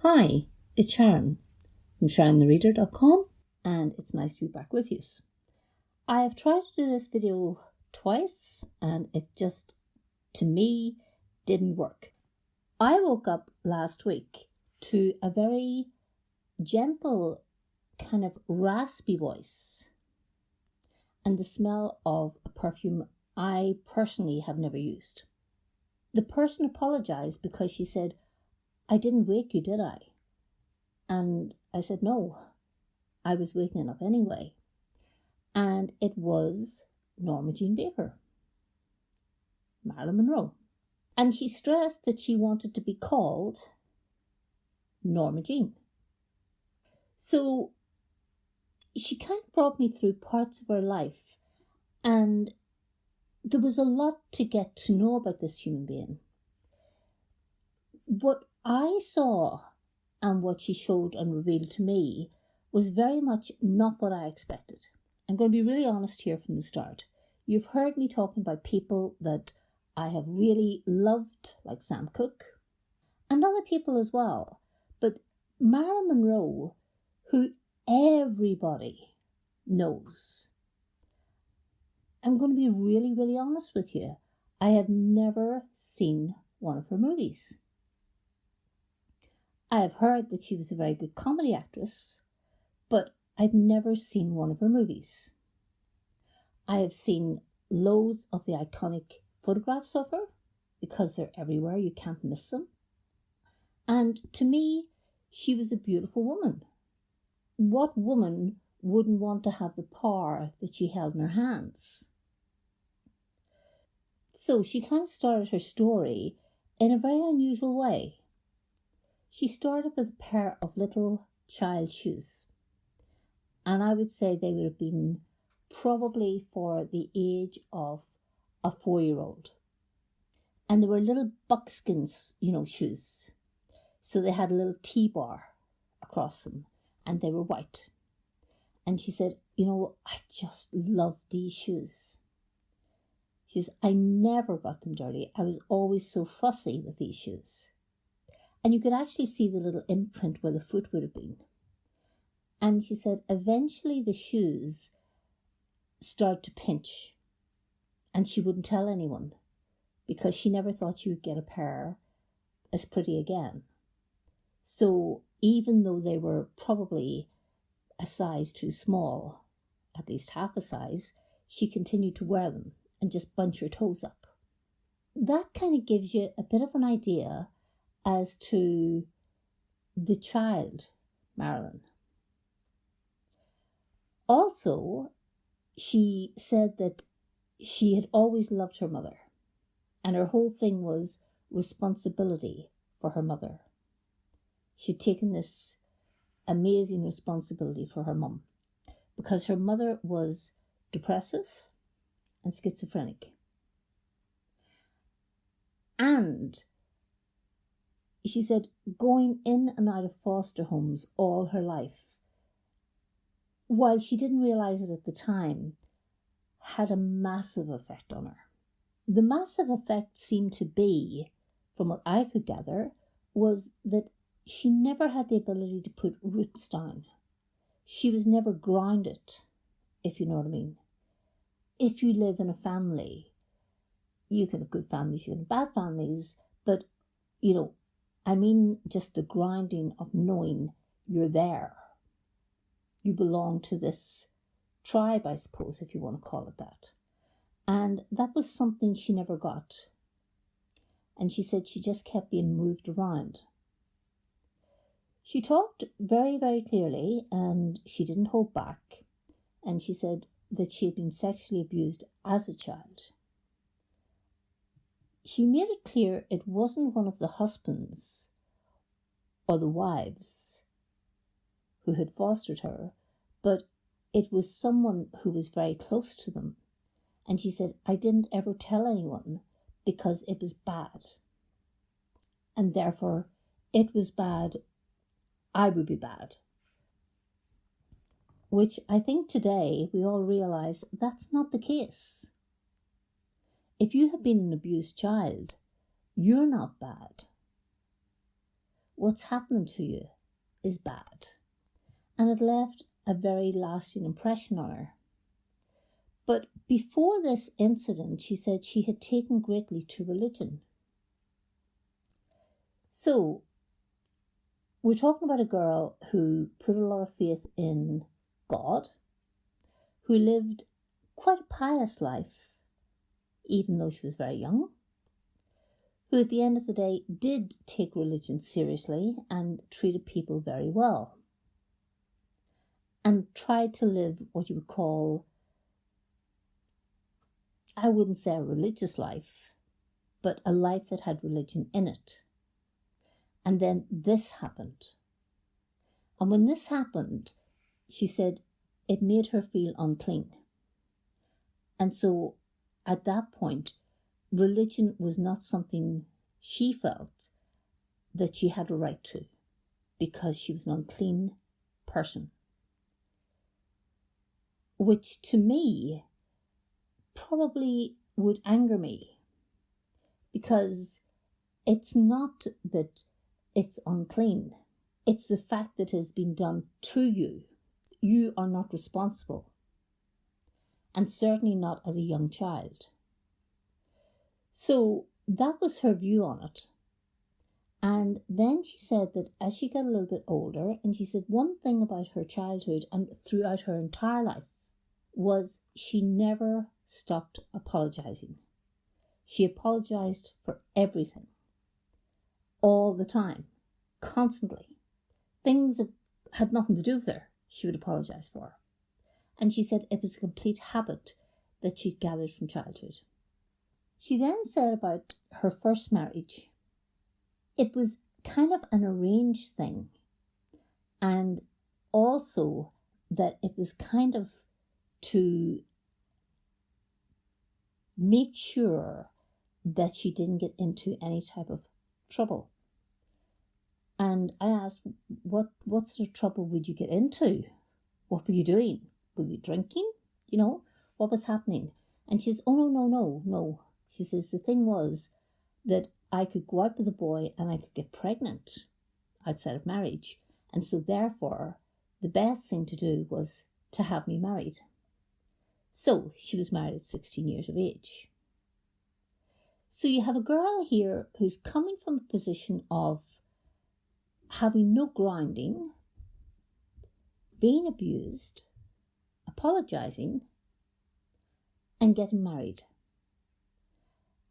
Hi, it's Sharon from SharonTheReader.com, and it's nice to be back with you. I have tried to do this video twice and it just, to me, didn't work. I woke up last week to a very gentle, kind of raspy voice and the smell of a perfume I personally have never used. The person apologized because she said, "I didn't wake you, did I?" And I said, "No, I was waking up anyway." And it was Norma Jeane Baker, Marilyn Monroe. And she stressed that she wanted to be called Norma Jeane. So she kind of brought me through parts of her life, and there was a lot to get to know about this human being. What I saw and what she showed and revealed to me was very much not what I expected. I'm going to be really honest here from the start. You've heard me talking about people that I have really loved, like Sam Cooke, and other people as well. But Marilyn Monroe, who everybody knows, I'm going to be really, really honest with you. I have never seen one of her movies. I have heard that she was a very good comedy actress, but I've never seen one of her movies. I have seen loads of the iconic photographs of her because they're everywhere, you can't miss them. And to me, she was a beautiful woman. What woman wouldn't want to have the power that she held in her hands? So she kind of started her story in a very unusual way. She started with a pair of little child shoes. And I would say they would have been probably for the age of a 4-year-old. And they were little buckskin, shoes. So they had a little T-bar across them and they were white. And she said, "I just love these shoes." She says, "I never got them dirty. I was always so fussy with these shoes." And you could actually see the little imprint where the foot would have been. And she said, eventually the shoes started to pinch. And she wouldn't tell anyone because she never thought she would get a pair as pretty again. So even though they were probably a size too small, at least half a size, she continued to wear them and just bunch her toes up. That kind of gives you a bit of an idea as to the child, Marilyn. Also, she said that she had always loved her mother, and her whole thing was responsibility for her mother. She'd taken this amazing responsibility for her mum because her mother was depressive and schizophrenic. And she said going in and out of foster homes all her life, while she didn't realize it at the time, had a massive effect on her. The massive effect seemed to be, from what I could gather, was that she never had the ability to put roots down. She was never grounded, if you know what I mean. If you live in a family, you can have good families, you can have bad families, but, I mean just the grounding of knowing you're there. You belong to this tribe, I suppose, if you want to call it that. And that was something she never got. And she said she just kept being moved around. She talked very, very clearly and she didn't hold back. And she said that she had been sexually abused as a child. She made it clear it wasn't one of the husbands or the wives who had fostered her, but it was someone who was very close to them. And she said, "I didn't ever tell anyone because it was bad. And therefore, it was bad, I would be bad." Which I think today we all realize that's not the case. If you have been an abused child, you're not bad. what's happening to you is bad. And it left a very lasting impression on her. But before this incident, she said she had taken greatly to religion. So, we're talking about a girl who put a lot of faith in God, who lived quite a pious life, even though she was very young, who at the end of the day did take religion seriously and treated people very well, and tried to live what you would call, I wouldn't say a religious life, but a life that had religion in it. And then this happened. And when this happened, she said it made her feel unclean. And so at that point, religion was not something she felt that she had a right to, because she was an unclean person. Which to me probably would anger me, because it's not that it's unclean. It's the fact that it has been done to you. You are not responsible. And certainly not as a young child. So that was her view on it. And then she said that as she got a little bit older, and she said one thing about her childhood and throughout her entire life was she never stopped apologizing. She apologized for everything. All the time. Constantly. Things that had nothing to do with her, she would apologize for. And she said it was a complete habit that she'd gathered from childhood. She then said about her first marriage, it was kind of an arranged thing, and also that it was kind of to make sure that she didn't get into any type of trouble. And I asked, what sort of trouble would you get into? What were you doing? Were you drinking? What was happening? And she says, oh, no. She says, the thing was that I could go out with a boy and I could get pregnant outside of marriage. And so therefore, the best thing to do was to have me married. So she was married at 16 years of age. So you have a girl here who's coming from a position of having no grounding, being abused, apologizing, and getting married.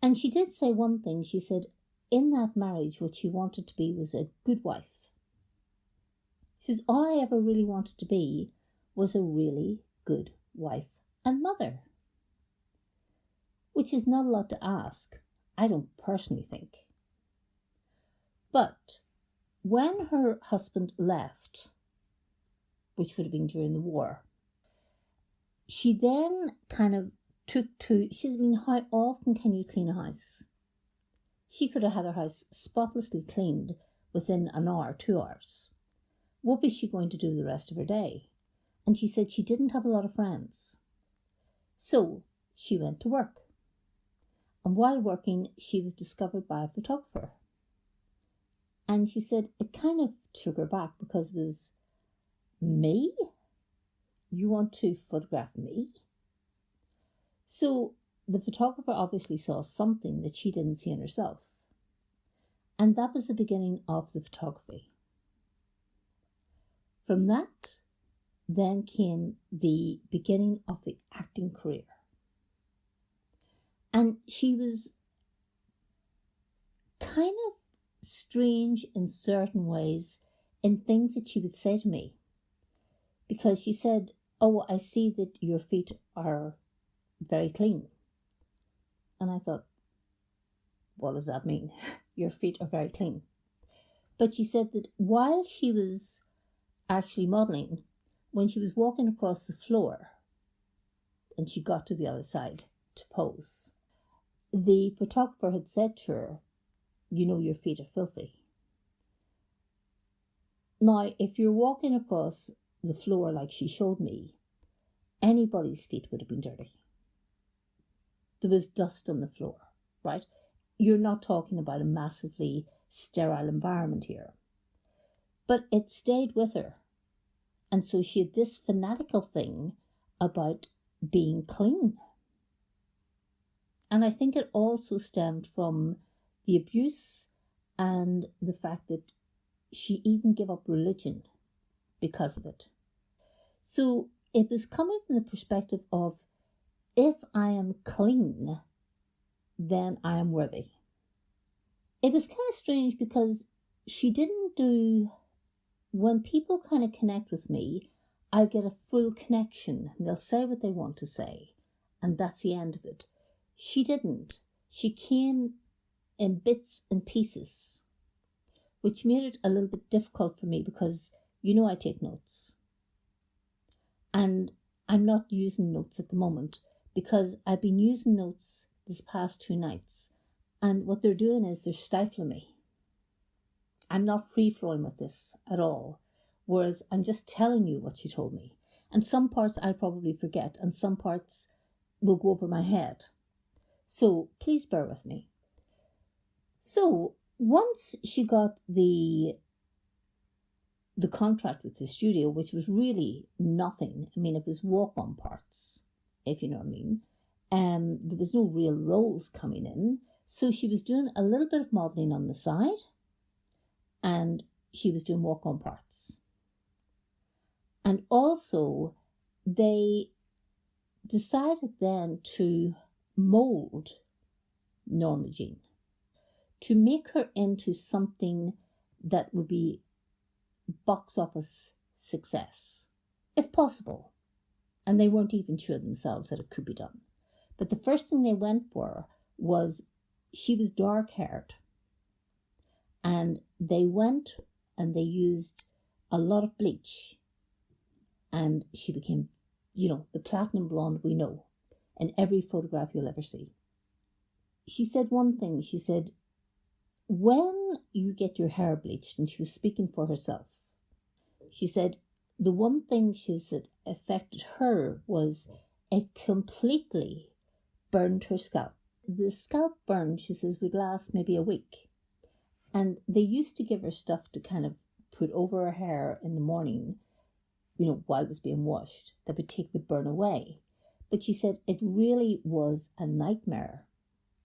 And she did say one thing. She said in that marriage what she wanted to be was a good wife. She says, all I ever really wanted to be was a really good wife and mother. Which is not a lot to ask, I don't personally think. But when her husband left, which would have been during the war, she then kind of she says, how often can you clean a house? She could have had her house spotlessly cleaned within an hour, 2 hours. What was she going to do the rest of her day? And she said she didn't have a lot of friends. So she went to work. And while working, she was discovered by a photographer. And she said it kind of took her back, because it was, me? You want to photograph me? So the photographer obviously saw something that she didn't see in herself. And that was the beginning of the photography. From that, then came the beginning of the acting career. And she was kind of strange in certain ways in things that she would say to me. Because she said, oh, I see that your feet are very clean. And I thought, what does that mean? Your feet are very clean. But she said that while she was actually modelling, when she was walking across the floor and she got to the other side to pose, the photographer had said to her, your feet are filthy. Now, if you're walking across the floor like she showed me, anybody's feet would have been dirty. There was dust on the floor, right? You're not talking about a massively sterile environment here. But it stayed with her. And so she had this fanatical thing about being clean. And I think it also stemmed from the abuse and the fact that she even gave up religion because of it. So it was coming from the perspective of, if I am clean, then I am worthy. It was kind of strange because she didn't do, when people kind of connect with me, I'll get a full connection and they'll say what they want to say, and that's the end of it. She didn't. She came in bits and pieces, which made it a little bit difficult for me because, I take notes. And I'm not using notes at the moment because I've been using notes this past 2 nights. And what they're doing is they're stifling me. I'm not free-flowing with this at all. Whereas I'm just telling you what she told me. And some parts I'll probably forget and some parts will go over my head. So please bear with me. So once she got the contract with the studio, which was really nothing. I mean, it was walk-on parts, if you know what I mean. There was no real roles coming in. So she was doing a little bit of modelling on the side and she was doing walk-on parts. And also they decided then to mould Norma Jeane, to make her into something that would be box office success, if possible. And they weren't even sure themselves that it could be done. But the first thing they went for was, she was dark-haired. And they went and they used a lot of bleach. And she became, the platinum blonde we know in every photograph you'll ever see. She said one thing, she said, when you get your hair bleached, and she was speaking for herself, she said the one thing she said affected her was it completely burned her scalp. The scalp burn, she says, would last maybe a week. And they used to give her stuff to kind of put over her hair in the morning, while it was being washed, that would take the burn away. But she said it really was a nightmare.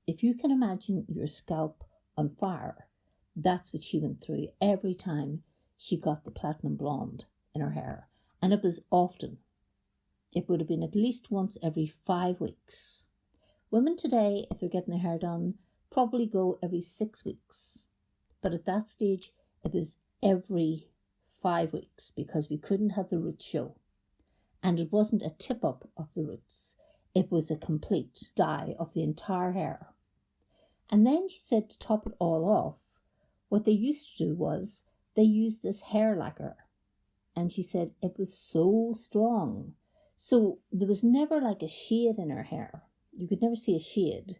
If you can imagine your scalp on fire, that's what she went through every time she got the platinum blonde in her hair. And it was often. It would have been at least once every 5 weeks. Women today, if they're getting their hair done, probably go every 6 weeks. But at that stage, it was every 5 weeks because we couldn't have the roots show. And it wasn't a tip-up of the roots. It was a complete dye of the entire hair. And then she said to top it all off, what they used to do was they used this hair lacquer. And she said it was so strong. So there was never like a shade in her hair. You could never see a shade.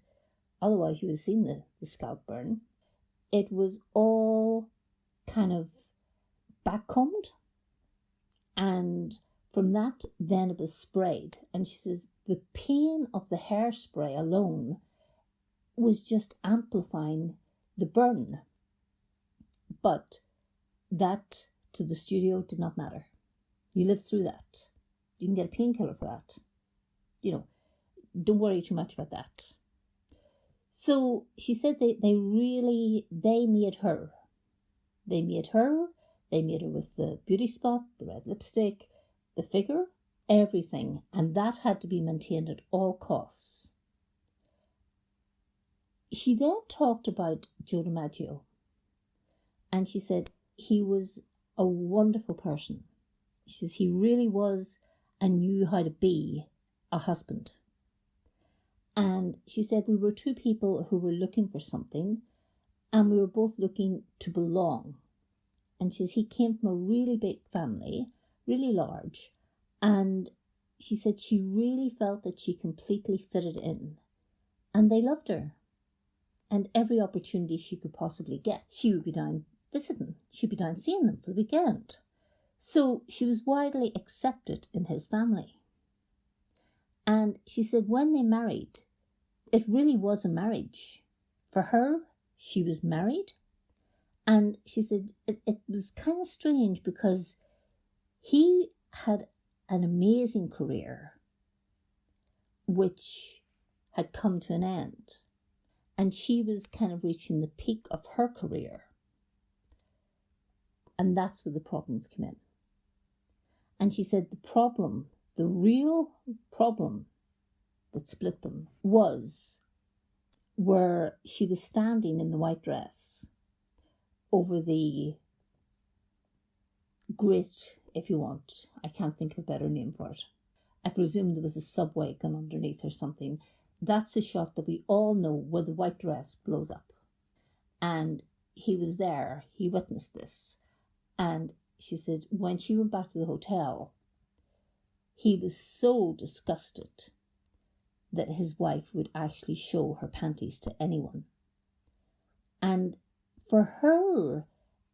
Otherwise you would have seen the scalp burn. It was all kind of backcombed. And from that, then it was sprayed. And she says the pain of the hairspray alone was just amplifying the burn. But that to the studio did not matter. You lived through that. You can get a painkiller for that. Don't worry too much about that. So she said they made her. They made her with the beauty spot, the red lipstick, the figure, everything. And that had to be maintained at all costs. She then talked about Joe DiMaggio. And she said he was a wonderful person. She says he really was and knew how to be a husband. And she said we were 2 people who were looking for something and we were both looking to belong. And she says he came from a really big family, really large. And she said she really felt that she completely fitted in. And they loved her. And every opportunity she could possibly get, she would be down visiting. She'd be down seeing them for the weekend. So she was widely accepted in his family. And she said when they married, it really was a marriage. For her, she was married And she said it was kind of strange because he had an amazing career which had come to an end. And she was kind of reaching the peak of her career. And that's where the problems come in. And she said the real problem that split them was where she was standing in the white dress over the grate, if you want. I can't think of a better name for it. I presume there was a subway gone underneath or something. That's the shot that we all know where the white dress blows up. And he was there. He witnessed this. And she said when she went back to the hotel, he was so disgusted that his wife would actually show her panties to anyone. And for her,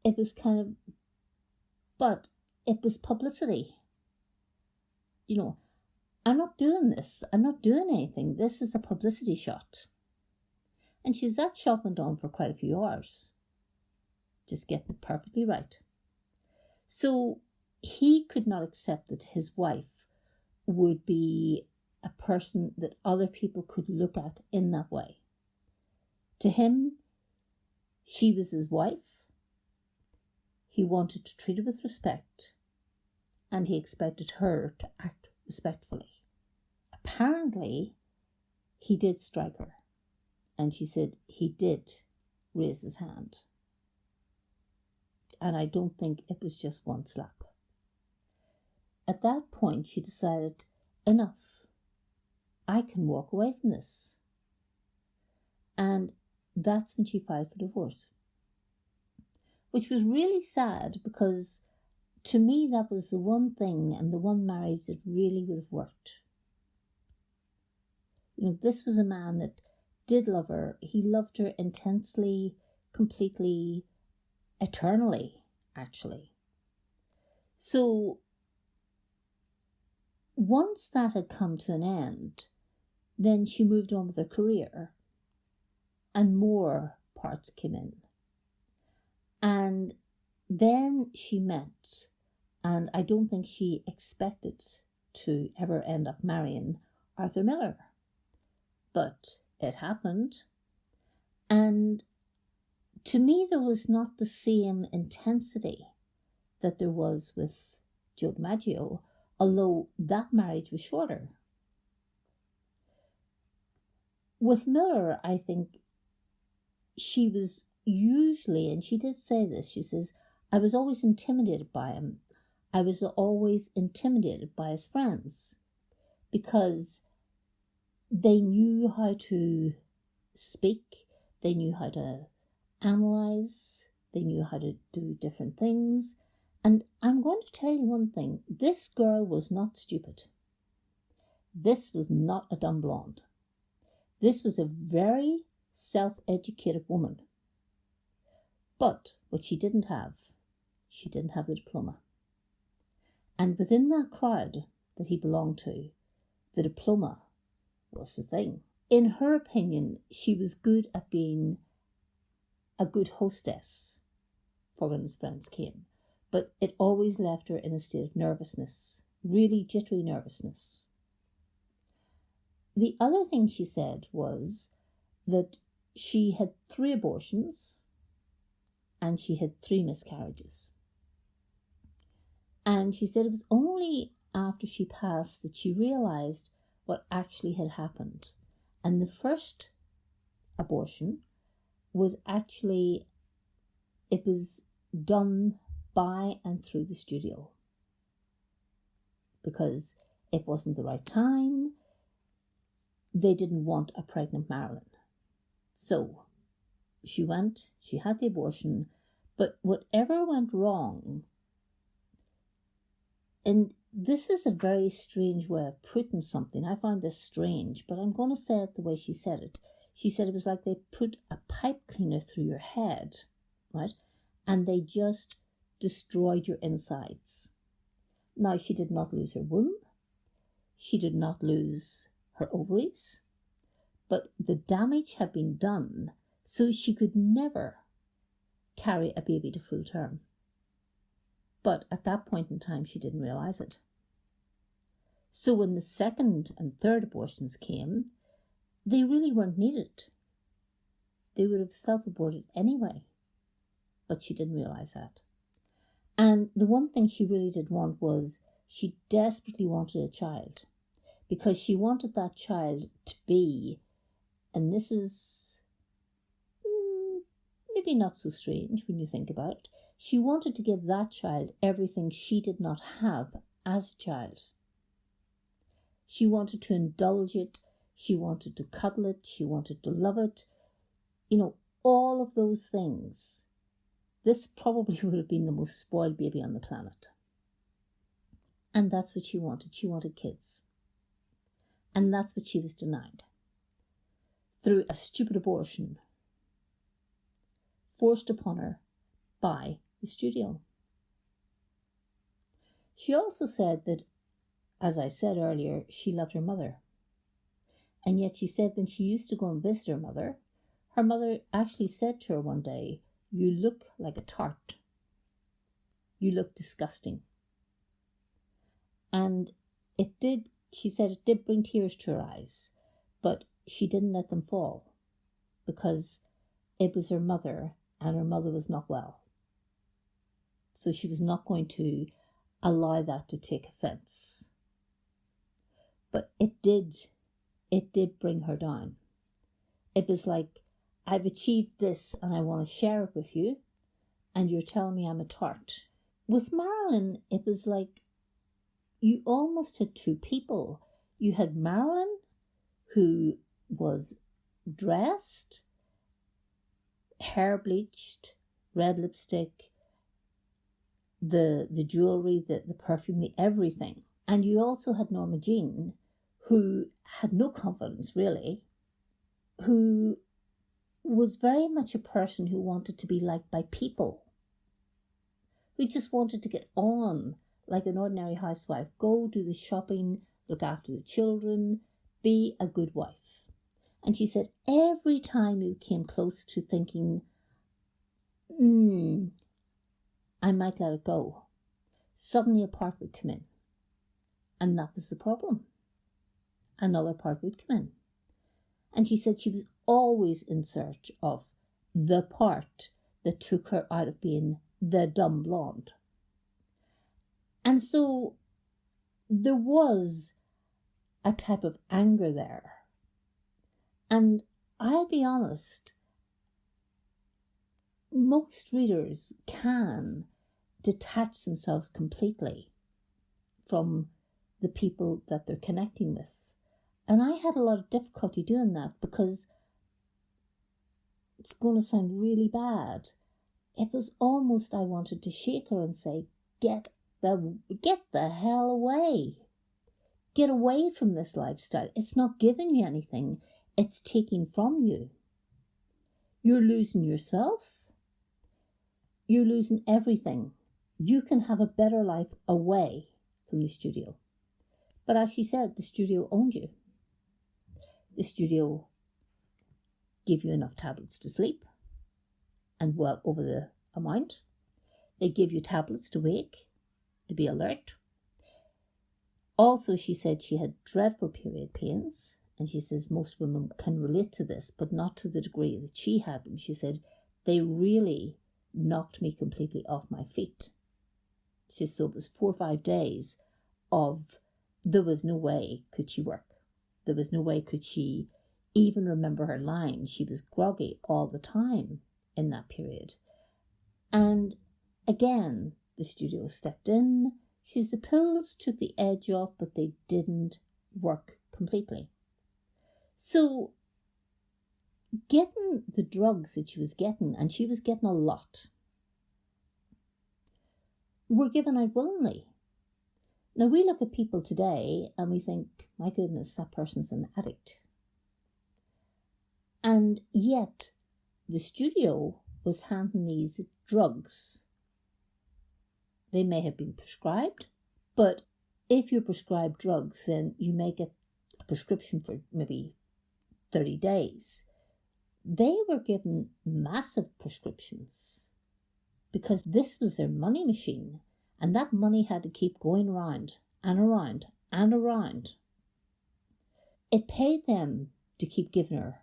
it was kind of, but it was publicity. You know, I'm not doing this. I'm not doing anything. This is a publicity shot. And that shot went on for quite a few hours. Just getting it perfectly right. So he could not accept that his wife would be a person that other people could look at in that way. To him, she was his wife. He wanted to treat her with respect, and he expected her to act respectfully. Apparently, he did strike her, and she said he did raise his hand. And I don't think it was just one slap. At that point, she decided, enough. I can walk away from this. And that's when she filed for divorce. Which was really sad because to me that was the one thing and the one marriage that really would have worked. You know, this was a man that did love her. He loved her intensely, completely, eternally, actually. So once that had come to an end, then she moved on with her career and more parts came in. And then she met, and I don't think she expected to ever end up marrying Arthur Miller. But it happened. And to me, there was not the same intensity that there was with Joe DiMaggio, although that marriage was shorter. With Miller, I think she was usually, and she did say this, she says, I was always intimidated by him. I was always intimidated by his friends because they knew how to speak, they knew how to analyze, they knew how to do different things. And I'm going to tell you one thing, this girl was not stupid. This was not a dumb blonde. This was a very self-educated woman. But what she didn't have the diploma. And within that crowd that he belonged to, the diploma was the thing. In her opinion, she was good at being a good hostess for when his friends came. But it always left her in a state of nervousness, really jittery nervousness. The other thing she said was that she had 3 abortions and she had 3 miscarriages. And she said it was only after she passed that she realized what actually had happened. And the first abortion was actually, it was done by and through the studio because it wasn't the right time. They didn't want a pregnant Marilyn. So she went, she had the abortion, but whatever went wrong, and this is a very strange way of putting something. I find this strange, but I'm going to say it the way she said it. She said it was like they put a pipe cleaner through your head, right? And they just destroyed your insides. Now, she did not lose her womb. She did not lose her ovaries. But the damage had been done, so she could never carry a baby to full term. But at that point in time, she didn't realise it. So when the second and third abortions came, they really weren't needed. They would have self-aborted anyway. But she didn't realise that. And the one thing she really did want was she desperately wanted a child, because she wanted that child to be, and this is maybe not so strange when you think about it, she wanted to give that child everything she did not have as a child. She wanted to indulge it, she wanted to cuddle it, she wanted to love it, all of those things. This probably would have been the most spoiled baby on the planet. And that's what she wanted. She wanted kids. And that's what she was denied. Through a stupid abortion forced upon her by the studio. She also said that, as I said earlier, she loved her mother. And yet she said when she used to go and visit her mother actually said to her one day, "You look like a tart. You look disgusting." And she said it did bring tears to her eyes, but she didn't let them fall because it was her mother and her mother was not well. So she was not going to allow that to take offense. But it did bring her down. It was like, I've achieved this and I want to share it with you, and you're telling me I'm a tart. With Marilyn, it was like you almost had two people. You had Marilyn, who was dressed, hair bleached, red lipstick, the jewellery, the perfume, the everything. And you also had Norma Jeane, who had no confidence really, who was very much a person who wanted to be liked by people, who just wanted to get on like an ordinary housewife, go do the shopping, look after the children, be a good wife. And she said every time you came close to thinking, I might let it go, suddenly a part would come in. And that was the problem. Another part would come in. And she said she was always in search of the part that took her out of being the dumb blonde. And so there was a type of anger there. And I'll be honest, most readers can detach themselves completely from the people that they're connecting with. And I had a lot of difficulty doing that because it's going to sound really bad. It was almost I wanted to shake her and say, get the hell away. Get away from this lifestyle. It's not giving you anything. It's taking from you. You're losing yourself. You're losing everything. You can have a better life away from the studio. But as she said, the studio owned you. The studio gave you enough tablets to sleep, and well over the amount. They give you tablets to wake, to be alert. Also, she said she had dreadful period pains, and she says most women can relate to this, but not to the degree that she had them. She said they really knocked me completely off my feet. She said so it was 4 or 5 days of there was no way could she work. There was no way could she even remember her lines. She was groggy all the time in that period. And again, the studio stepped in. She says the pills took the edge off, but they didn't work completely. So getting the drugs that she was getting, and she was getting a lot, were given out willingly. Now we look at people today and we think, my goodness, that person's an addict. And yet the studio was handing these drugs. They may have been prescribed, but if you're prescribed drugs, then you may get a prescription for maybe 30 days. They were given massive prescriptions because this was their money machine, and that money had to keep going around and around and around. It paid them to keep giving her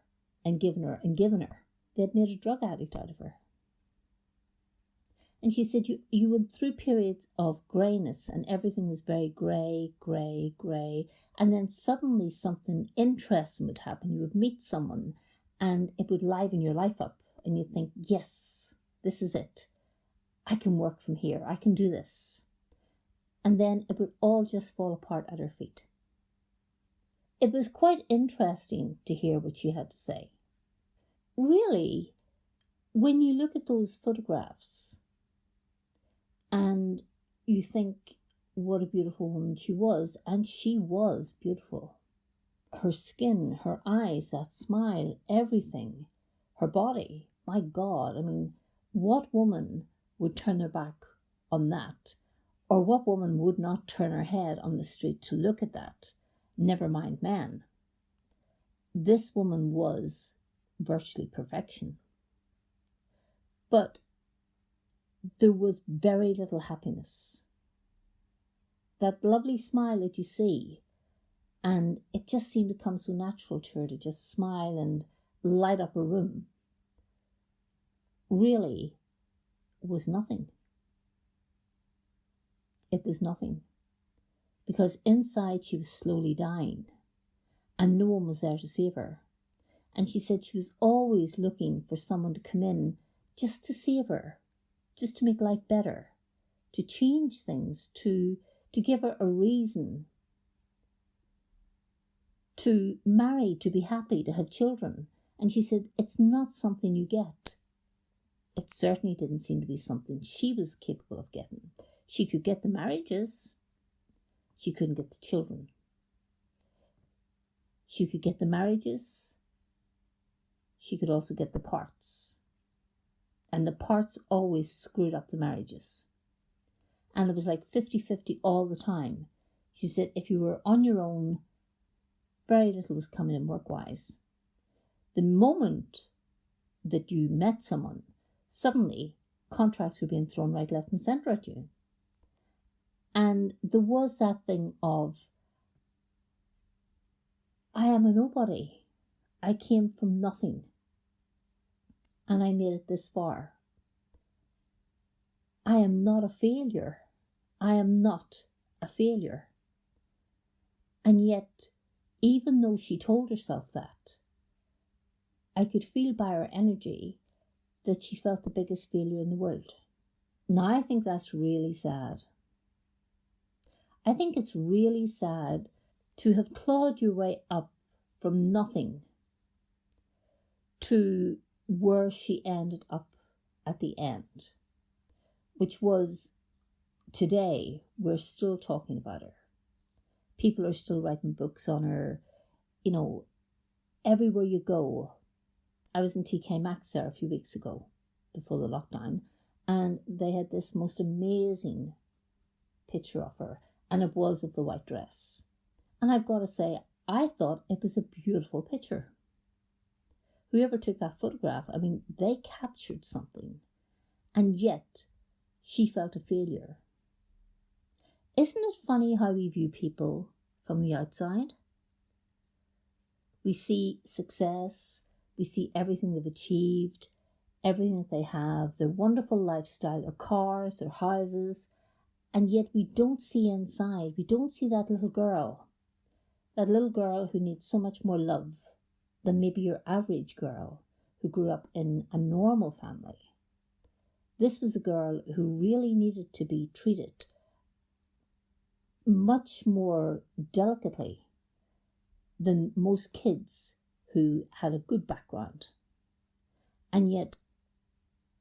and giving her and giving her. They'd made a drug addict out of her. And she said you went through periods of greyness and everything was very grey, grey, grey. And then suddenly something interesting would happen. You would meet someone and it would liven your life up. And you'd think, yes, this is it. I can work from here. I can do this. And then it would all just fall apart at her feet. It was quite interesting to hear what she had to say. Really, when you look at those photographs and you think what a beautiful woman she was, and she was beautiful. Her skin, her eyes, that smile, everything, her body, my God, I mean, what woman would turn her back on that? Or what woman would not turn her head on the street to look at that? Never mind man. This woman was virtually perfection. But there was very little happiness. That lovely smile that you see, and it just seemed to come so natural to her to just smile and light up a room, really was nothing. It was nothing. Because inside she was slowly dying, and no one was there to save her. And she said she was always looking for someone to come in just to save her, just to make life better, to change things, to give her a reason to marry, to be happy, to have children. And she said, it's not something you get. It certainly didn't seem to be something she was capable of getting. She could get the marriages. She couldn't get the children. She could get the marriages. She could also get the parts. And the parts always screwed up the marriages. And it was like 50-50 all the time. She said if you were on your own, very little was coming in work-wise. The moment that you met someone, suddenly contracts were being thrown right, left and centre at you. And there was that thing of, I am a nobody. I came from nothing. And I made it this far. I am not a failure. I am not a failure. And yet, even though she told herself that, I could feel by her energy that she felt the biggest failure in the world. Now, I think that's really sad. I think it's really sad to have clawed your way up from nothing to where she ended up at the end, which was today we're still talking about her. People are still writing books on her, you know, everywhere you go. I was in TK Maxx there a few weeks ago, before the lockdown, and they had this most amazing picture of her, and it was of the white dress. And I've got to say, I thought it was a beautiful picture. Whoever took that photograph, I mean, they captured something, and yet she felt a failure. Isn't it funny how we view people from the outside? We see success, we see everything they've achieved, everything that they have, their wonderful lifestyle, their cars, their houses, and yet we don't see inside. We don't see that little girl who needs so much more love than maybe your average girl who grew up in a normal family. This was a girl who really needed to be treated much more delicately than most kids who had a good background. And yet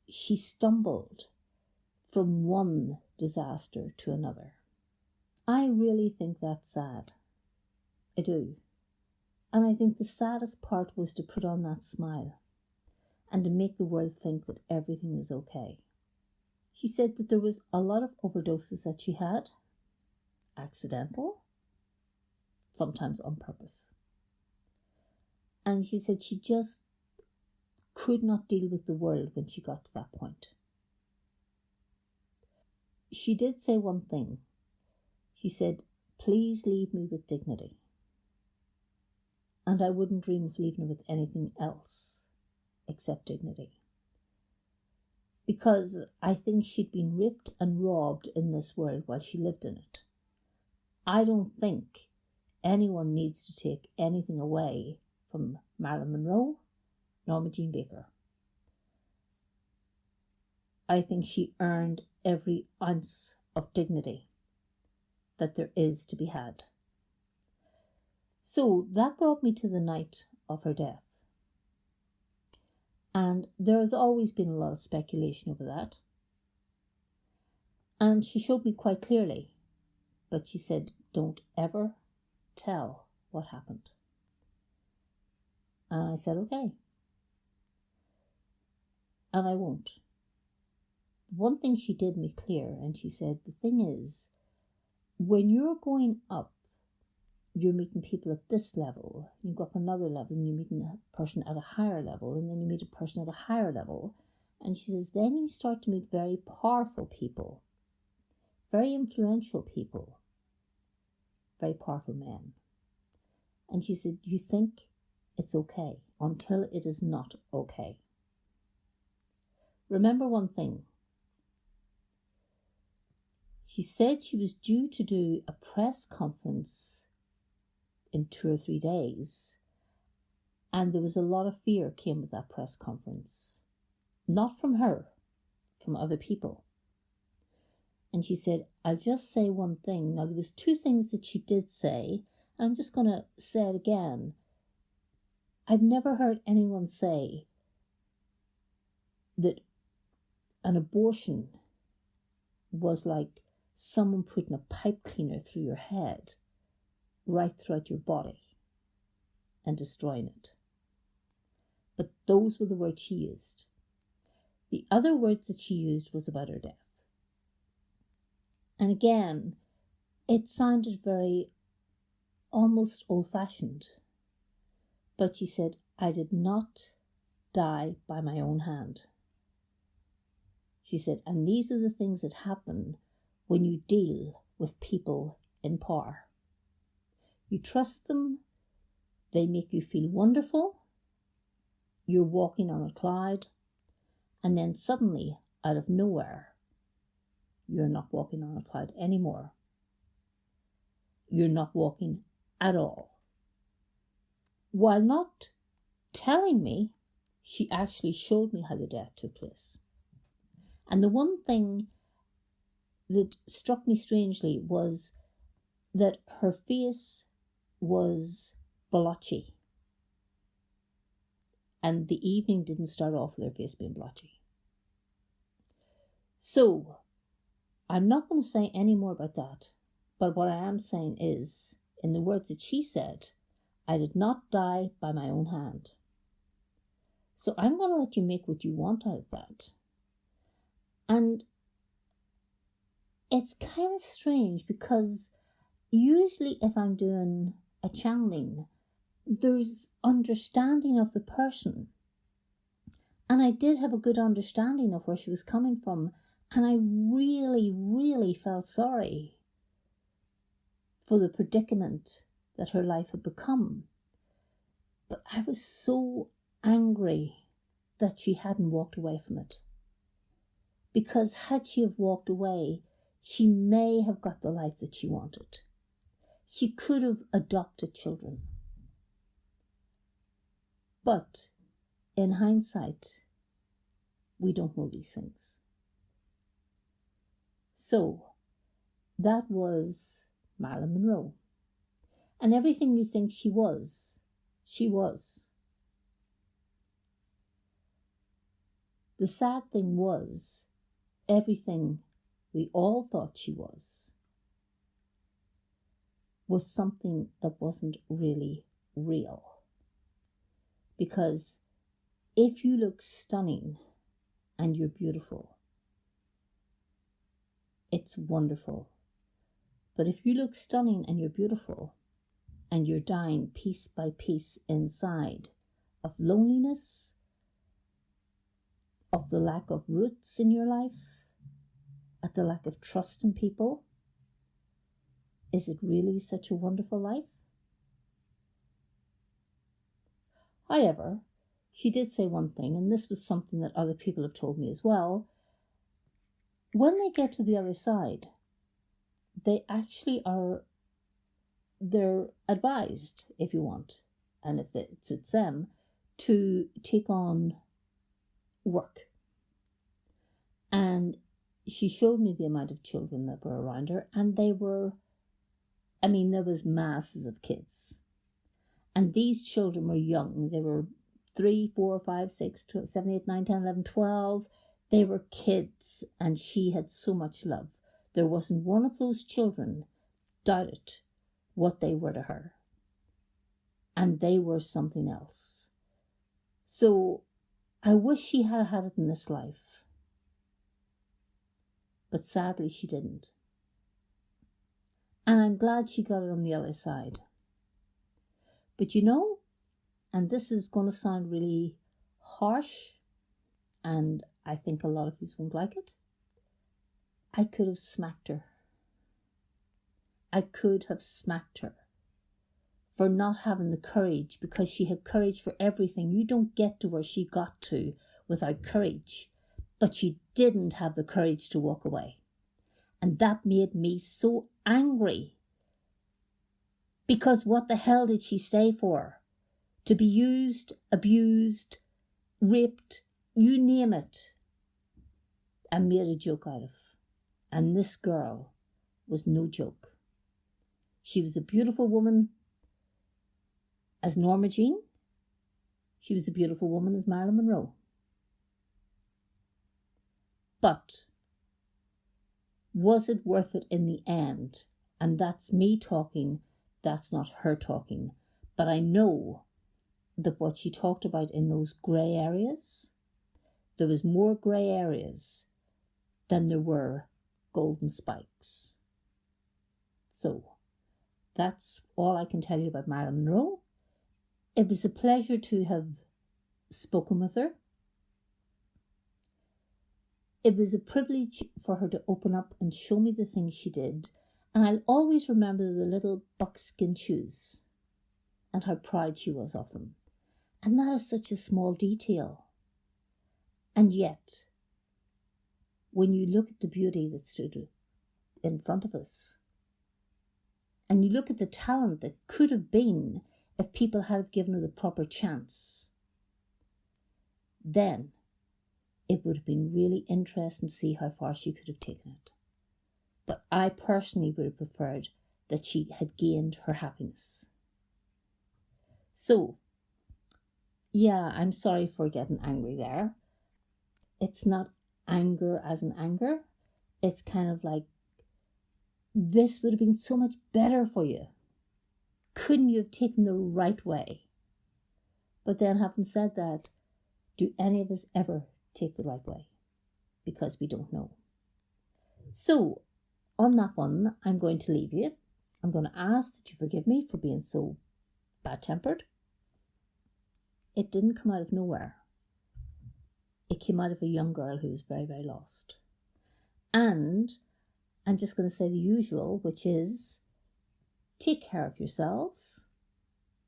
she stumbled from one disaster to another. I really think that's sad. I do. And I think the saddest part was to put on that smile and to make the world think that everything was okay. She said that there was a lot of overdoses that she had, accidental, sometimes on purpose. And she said she just could not deal with the world when she got to that point. she did say one thing. She said, "Please leave me with dignity." And I wouldn't dream of leaving her with anything else except dignity. Because I think she'd been ripped and robbed in this world while she lived in it. I don't think anyone needs to take anything away from Marilyn Monroe, Norma Jeane Baker. I think she earned every ounce of dignity that there is to be had. So that brought me to the night of her death. And there has always been a lot of speculation over that. And she showed me quite clearly, but she said, "Don't ever tell what happened." And I said, okay. And I won't. One thing she did make clear, and she said, the thing is, when you're going up, you're meeting people at this level, you go up another level, and you're meeting a person at a higher level, and then you meet a person at a higher level. And she says, then you start to meet very powerful people, very influential people, very powerful men. And she said, you think it's okay until it is not okay. Remember one thing. She said she was due to do a press conference in 2 or 3 days, and there was a lot of fear came with that press conference. Not from her, from other people. And she said, I'll just say one thing. Now, there was 2 things that she did say, and I'm just going to say it again. I've never heard anyone say that an abortion was like someone putting a pipe cleaner through your head, right throughout your body, and destroying it. But those were the words she used. The other words that she used was about her death. And again, it sounded very almost old-fashioned. But she said, I did not die by my own hand. She said, and these are the things that happen when you deal with people in power. You trust them, they make you feel wonderful, you're walking on a cloud, and then suddenly, out of nowhere, you're not walking on a cloud anymore. You're not walking at all. While not telling me, she actually showed me how the death took place. And the one thing that struck me strangely was that her face was blotchy. And the evening didn't start off with her face being blotchy. So, I'm not going to say any more about that. But what I am saying is, in the words that she said, I did not die by my own hand. So I'm going to let you make what you want out of that. And it's kind of strange because usually if I'm doing a channeling, there's understanding of the person. And I did have a good understanding of where she was coming from. And I really, really felt sorry for the predicament that her life had become. But I was so angry that she hadn't walked away from it. Because had she have walked away, she may have got the life that she wanted. She could have adopted children. But in hindsight, we don't know these things. So, that was Marilyn Monroe. And everything you think she was, she was. The sad thing was, everything we all thought she was something that wasn't really real. Because if you look stunning and you're beautiful, it's wonderful. But if you look stunning and you're beautiful and you're dying piece by piece inside of loneliness, of the lack of roots in your life, at the lack of trust in people. Is it really such a wonderful life? However, she did say one thing, and this was something that other people have told me as well. When they get to the other side, they actually they're advised, if you want, and if it suits them, to take on work. And she showed me the amount of children that were around her, and there was masses of kids. And these children were young. They were 3, 4, 5, 6, 7, 8, 9, 10, 11, 12. They were kids, and she had so much love. There wasn't one of those children doubted what they were to her. And they were something else. So I wish she had had it in this life. But sadly she didn't. And I'm glad she got it on the other side. But and this is going to sound really harsh, and I think a lot of you won't like it, I could have smacked her. I could have smacked her for not having the courage, because she had courage for everything. You don't get to where she got to without courage, but she didn't have the courage to walk away. And that made me so angry, because what the hell did she stay for? To be used, abused, raped, you name it, and made a joke out of. And this girl was no joke. She was a beautiful woman as Norma Jeane. She was a beautiful woman as Marilyn Monroe. But was it worth it in the end? And that's me talking, that's not her talking. But I know that what she talked about in those grey areas, there was more grey areas than there were golden spikes. So that's all I can tell you about Marilyn Monroe. It was a pleasure to have spoken with her. It was a privilege for her to open up and show me the things she did. And I'll always remember the little buckskin shoes and how proud she was of them. And that is such a small detail. And yet, when you look at the beauty that stood in front of us, and you look at the talent that could have been if people had given her the proper chance, then it would have been really interesting to see how far she could have taken it. But I personally would have preferred that she had gained her happiness. So, yeah, I'm sorry for getting angry there. It's not anger as in anger. It's kind of like, this would have been so much better for you. Couldn't you have taken the right way? But then, having said that, do any of us ever take the right way? Because we don't know. So, on that one, I'm going to leave you. I'm going to ask that you forgive me for being so bad-tempered. It didn't come out of nowhere. It came out of a young girl who was very, very lost. And I'm just going to say the usual, which is take care of yourselves,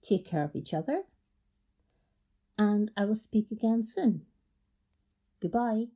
take care of each other, and I will speak again soon. Goodbye.